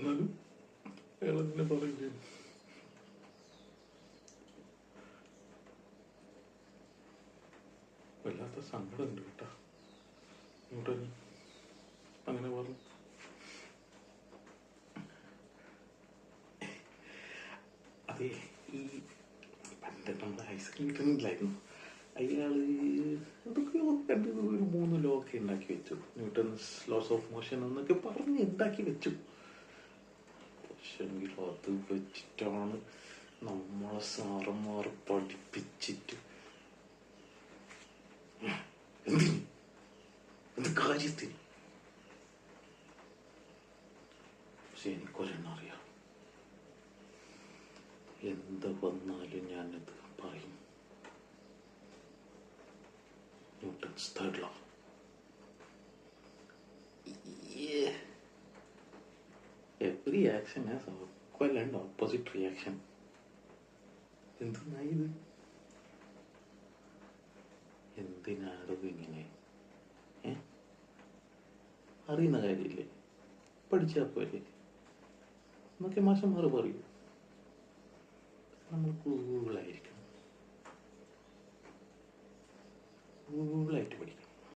എന്നാലും അയാൾ എന്നെ പറയില്ലേ. വല്ലാത്ത സങ്കടമുണ്ട് കേട്ടാ. ന്യൂട്ടന് അങ്ങനെ പറഞ്ഞു. അതെ, ഈ പണ്ട് നമ്മുടെ ഐസക് ന്യൂട്ടനില്ലായിരുന്നു, അയാള് എന്തൊക്കെയോ കണ്ട് ഒരു 3 ലോ ഒക്കെ ഉണ്ടാക്കി വെച്ചു. ന്യൂട്ടൺസ് ലോസ് ഓഫ് മോഷൻ എന്നൊക്കെ പറഞ്ഞ് ഉണ്ടാക്കി വെച്ചു. പക്ഷെങ്കിൽ അത് വെച്ചിട്ടാണ് നമ്മളെ സാറന്മാർ പഠിപ്പിച്ചിട്ട് എന്ത് കാര്യത്തിന്. പക്ഷെ എനിക്കൊരെണ്ണം അറിയാം, എന്ത് വന്നാലും ഞാനത് പറയും. Newton's third law. Every action has equal and opposite reaction. എന്തിനായത്? എന്തിനാടോ ഇങ്ങനെ? അറിയുന്ന കാര്യമില്ലേ? പഠിച്ചാൽ പോലെ എന്നൊക്കെ മാഷന്മാർ പറയൂ.